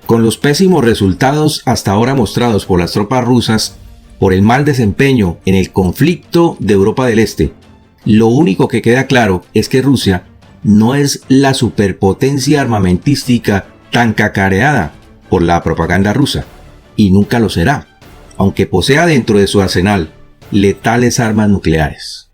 Con los pésimos resultados hasta ahora mostrados por las tropas rusas por el mal desempeño en el conflicto de Europa del Este, lo único que queda claro es que Rusia no es la superpotencia armamentística tan cacareada por la propaganda rusa, y nunca lo será, aunque posea dentro de su arsenal letales armas nucleares.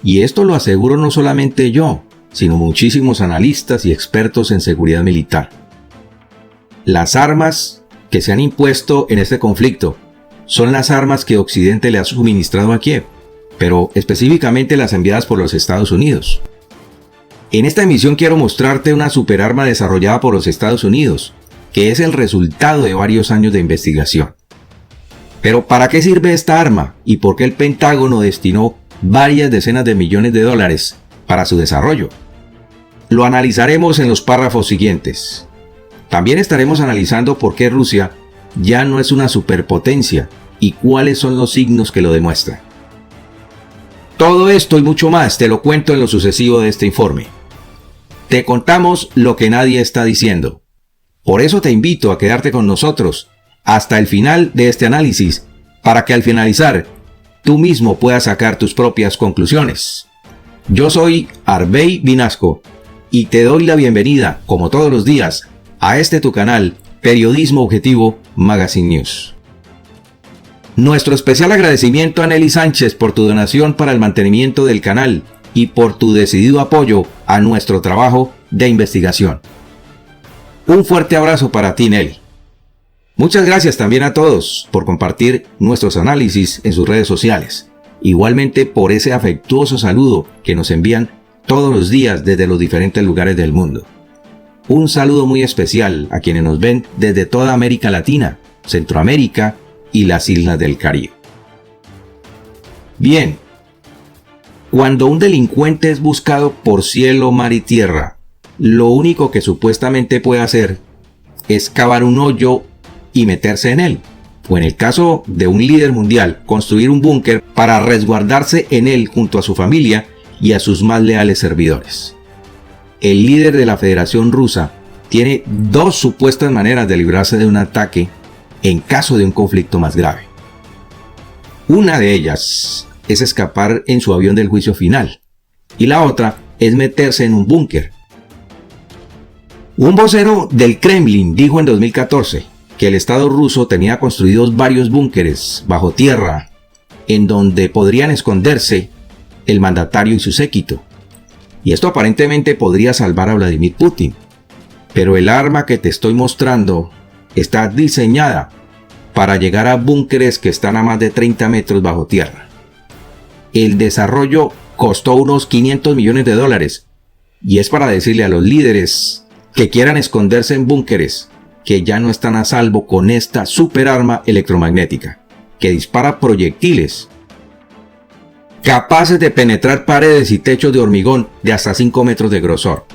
Y esto lo aseguro no solamente yo, sino muchísimos analistas y expertos en seguridad militar. Las armas que se han impuesto en este conflicto son las armas que Occidente le ha suministrado a Kiev, pero específicamente las enviadas por los Estados Unidos. En esta emisión quiero mostrarte una superarma desarrollada por los Estados Unidos, que es el resultado de varios años de investigación. Pero ¿para qué sirve esta arma y por qué el Pentágono destinó varias decenas de millones de dólares para su desarrollo? Lo analizaremos en los párrafos siguientes. También estaremos analizando por qué Rusia ya no es una superpotencia y cuáles son los signos que lo demuestran. Todo esto y mucho más te lo cuento en lo sucesivo de este informe. Te contamos lo que nadie está diciendo. Por eso te invito a quedarte con nosotros hasta el final de este análisis, para que al finalizar tú mismo puedas sacar tus propias conclusiones. Yo soy Arbey Vinasco y te doy la bienvenida, como todos los días, a este tu canal, Periodismo Objetivo Magazine News. Nuestro especial agradecimiento a Nelly Sánchez por tu donación para el mantenimiento del canal y por tu decidido apoyo a nuestro trabajo de investigación. Un fuerte abrazo para ti, Nelly. Muchas gracias también a todos por compartir nuestros análisis en sus redes sociales. Igualmente por ese afectuoso saludo que nos envían todos los días desde los diferentes lugares del mundo. Un saludo muy especial a quienes nos ven desde toda América Latina, Centroamérica y las islas del Caribe. Bien, cuando un delincuente es buscado por cielo, mar y tierra, lo único que supuestamente puede hacer es cavar un hoyo y meterse en él, o en el caso de un líder mundial, construir un búnker para resguardarse en él junto a su familia y a sus más leales servidores. El líder de la Federación Rusa tiene dos supuestas maneras de librarse de un ataque en caso de un conflicto más grave. Una de ellas es escapar en su avión del juicio final, y la otra es meterse en un búnker. Un vocero del Kremlin dijo en 2014 que el Estado ruso tenía construidos varios búnkeres bajo tierra en donde podrían esconderse el mandatario y su séquito. Y esto aparentemente podría salvar a Vladimir Putin. Pero el arma que te estoy mostrando está diseñada para llegar a búnkeres que están a más de 30 metros bajo tierra. El desarrollo costó unos $500 millones y es para decirle a los líderes que quieran esconderse en búnkeres que ya no están a salvo con esta superarma electromagnética que dispara proyectiles capaces de penetrar paredes y techos de hormigón de hasta 5 metros de grosor.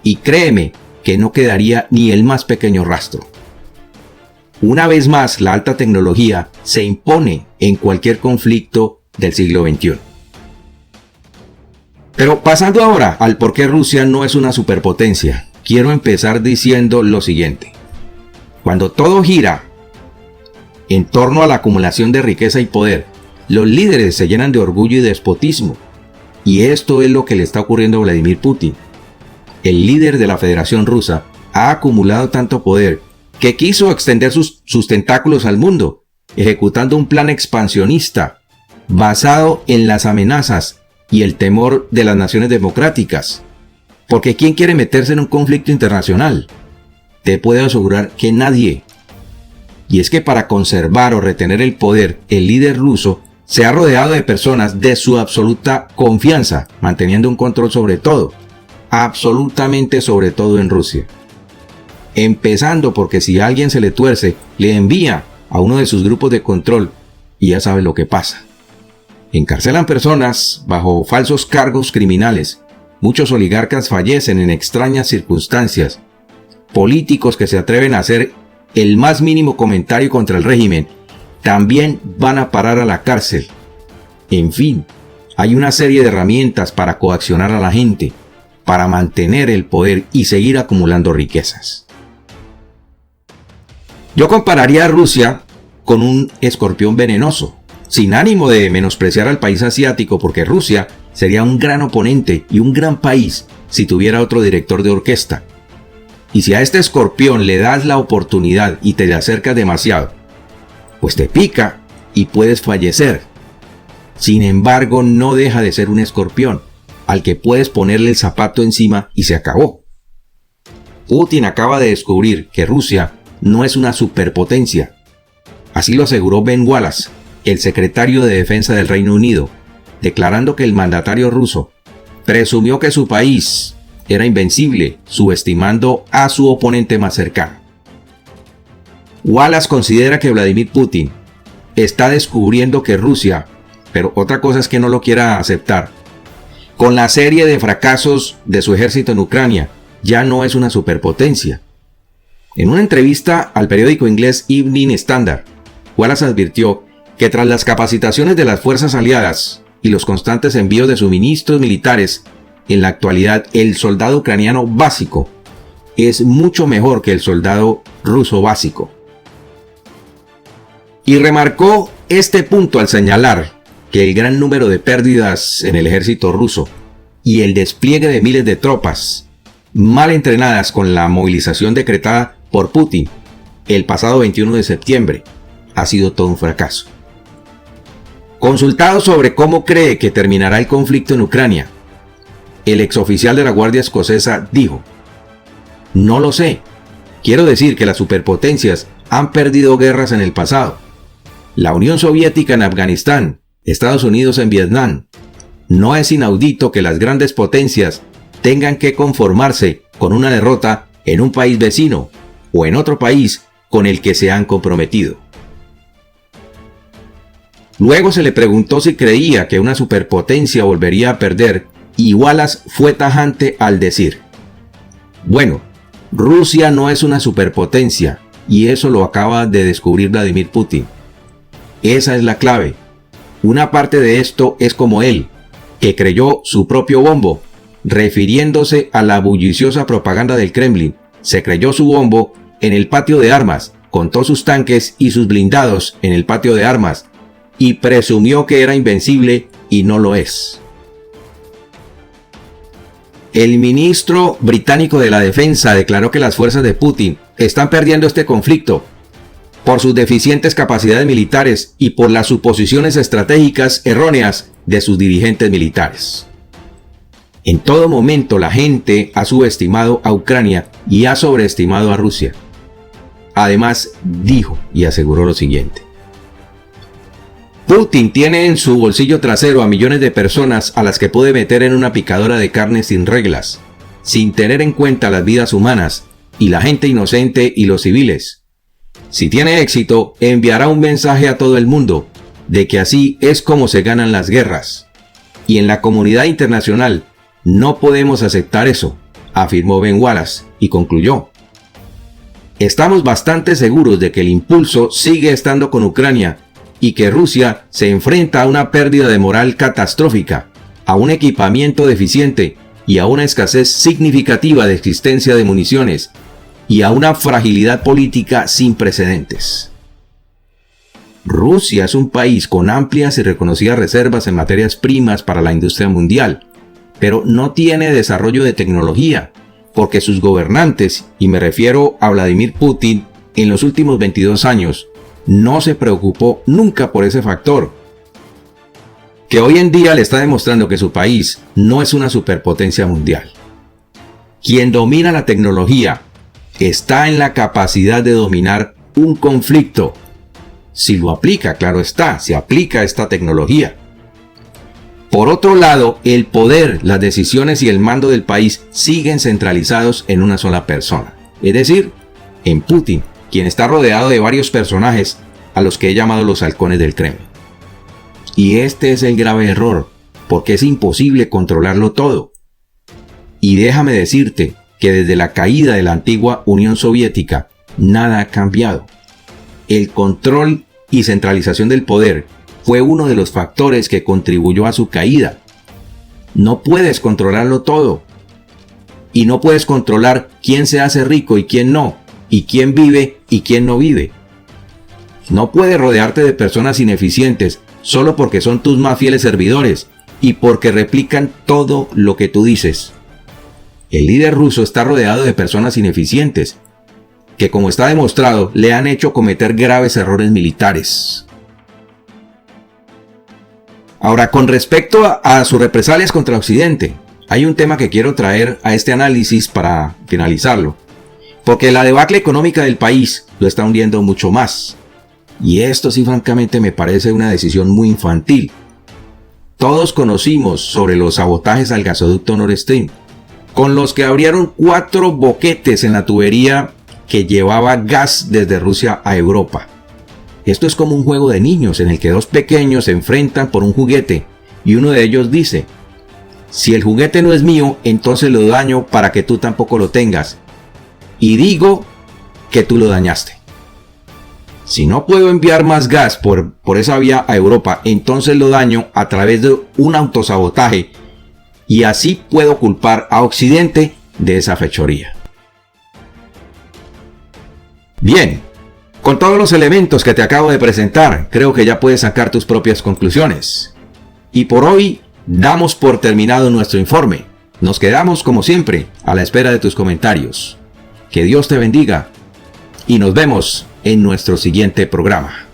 Y créeme que no quedaría ni el más pequeño rastro. Una vez más, la alta tecnología se impone en cualquier conflicto del siglo XXI. Pero pasando ahora al por qué Rusia no es una superpotencia, quiero empezar diciendo lo siguiente. Cuando todo gira en torno a la acumulación de riqueza y poder, los líderes se llenan de orgullo y despotismo. Y esto es lo que le está ocurriendo a Vladimir Putin. El líder de la Federación Rusa ha acumulado tanto poder que quiso extender sus tentáculos al mundo, ejecutando un plan expansionista basado en las amenazas y el temor de las naciones democráticas. Porque ¿quién quiere meterse en un conflicto internacional? Te puedo asegurar que nadie. Y es que para conservar o retener el poder, el líder ruso se ha rodeado de personas de su absoluta confianza, manteniendo un control sobre todo, absolutamente sobre todo en Rusia. Empezando porque si a alguien se le tuerce, le envía a uno de sus grupos de control y ya sabe lo que pasa. Encarcelan personas bajo falsos cargos criminales. Muchos oligarcas fallecen en extrañas circunstancias. Políticos que se atreven a hacer el más mínimo comentario contra el régimen también van a parar a la cárcel. En fin, hay una serie de herramientas para coaccionar a la gente, para mantener el poder y seguir acumulando riquezas. Yo compararía a Rusia con un escorpión venenoso, sin ánimo de menospreciar al país asiático, porque Rusia sería un gran oponente y un gran país si tuviera otro director de orquesta. Y si a este escorpión le das la oportunidad y te le acercas demasiado, pues te pica y puedes fallecer. Sin embargo, no deja de ser un escorpión, al que puedes ponerle el zapato encima y se acabó. Putin acaba de descubrir que Rusia no es una superpotencia. Así lo aseguró Ben Wallace, el secretario de Defensa del Reino Unido, declarando que el mandatario ruso presumió que su país era invencible, subestimando a su oponente más cercano. Wallace considera que Vladimir Putin está descubriendo que Rusia, pero otra cosa es que no lo quiera aceptar, con la serie de fracasos de su ejército en Ucrania, ya no es una superpotencia. En una entrevista al periódico inglés Evening Standard, Wallace advirtió que tras las capacitaciones de las fuerzas aliadas y los constantes envíos de suministros militares, en la actualidad el soldado ucraniano básico es mucho mejor que el soldado ruso básico. Y remarcó este punto al señalar que el gran número de pérdidas en el ejército ruso y el despliegue de miles de tropas mal entrenadas con la movilización decretada por Putin el pasado 21 de septiembre ha sido todo un fracaso. Consultado sobre cómo cree que terminará el conflicto en Ucrania, el exoficial de la Guardia Escocesa dijo: "No lo sé. Quiero decir que las superpotencias han perdido guerras en el pasado. La Unión Soviética en Afganistán, Estados Unidos en Vietnam. No es inaudito que las grandes potencias tengan que conformarse con una derrota en un país vecino o en otro país con el que se han comprometido". Luego se le preguntó si creía que una superpotencia volvería a perder, y Wallace fue tajante al decir: "Bueno, Rusia no es una superpotencia, y eso lo acaba de descubrir Vladimir Putin. Esa es la clave. Una parte de esto es como él, que creyó su propio bombo, refiriéndose a la bulliciosa propaganda del Kremlin. Se creyó su bombo en el patio de armas, contó sus tanques y sus blindados en el patio de armas, y presumió que era invencible y no lo es". El ministro británico de la Defensa declaró que las fuerzas de Putin están perdiendo este conflicto por sus deficientes capacidades militares y por las suposiciones estratégicas erróneas de sus dirigentes militares. En todo momento la gente ha subestimado a Ucrania y ha sobreestimado a Rusia. Además, dijo y aseguró lo siguiente: "Putin tiene en su bolsillo trasero a millones de personas a las que puede meter en una picadora de carne sin reglas, sin tener en cuenta las vidas humanas y la gente inocente y los civiles. Si tiene éxito, enviará un mensaje a todo el mundo de que así es como se ganan las guerras. Y en la comunidad internacional no podemos aceptar eso", afirmó Ben Wallace y concluyó: "Estamos bastante seguros de que el impulso sigue estando con Ucrania y que Rusia se enfrenta a una pérdida de moral catastrófica, a un equipamiento deficiente y a una escasez significativa de existencia de municiones y a una fragilidad política sin precedentes". Rusia es un país con amplias y reconocidas reservas en materias primas para la industria mundial, pero no tiene desarrollo de tecnología, porque sus gobernantes, y me refiero a Vladimir Putin, en los últimos 22 años, no se preocupó nunca por ese factor, que hoy en día le está demostrando que su país no es una superpotencia mundial. Quien domina la tecnología está en la capacidad de dominar un conflicto, si lo aplica, claro está, si aplica esta tecnología. Por otro lado, el poder, las decisiones y el mando del país siguen centralizados en una sola persona, es decir, en Putin, quien está rodeado de varios personajes a los que he llamado los halcones del Kremlin. Y este es el grave error, porque es imposible controlarlo todo. Y déjame decirte que desde la caída de la antigua Unión Soviética, nada ha cambiado. El control y centralización del poder fue uno de los factores que contribuyó a su caída. No puedes controlarlo todo. Y no puedes controlar quién se hace rico y quién no, y quién vive y quién no vive. No puedes rodearte de personas ineficientes solo porque son tus más fieles servidores y porque replican todo lo que tú dices. El líder ruso está rodeado de personas ineficientes, que como está demostrado, le han hecho cometer graves errores militares. Ahora, con respecto a sus represalias contra Occidente, hay un tema que quiero traer a este análisis para finalizarlo, porque la debacle económica del país lo está hundiendo mucho más. Y esto sí francamente me parece una decisión muy infantil. Todos conocimos sobre los sabotajes al gasoducto Nord Stream, con los que abrieron 4 boquetes en la tubería que llevaba gas desde Rusia a Europa. Esto es como un juego de niños en el que 2 pequeños se enfrentan por un juguete y uno de ellos dice: si el juguete no es mío, entonces lo daño para que tú tampoco lo tengas. Y digo que tú lo dañaste. Si no puedo enviar más gas por esa vía a Europa, entonces lo daño a través de un autosabotaje y así puedo culpar a Occidente de esa fechoría. Bien, con todos los elementos que te acabo de presentar, creo que ya puedes sacar tus propias conclusiones. Y por hoy, damos por terminado nuestro informe. Nos quedamos, como siempre, a la espera de tus comentarios. Que Dios te bendiga y nos vemos en nuestro siguiente programa.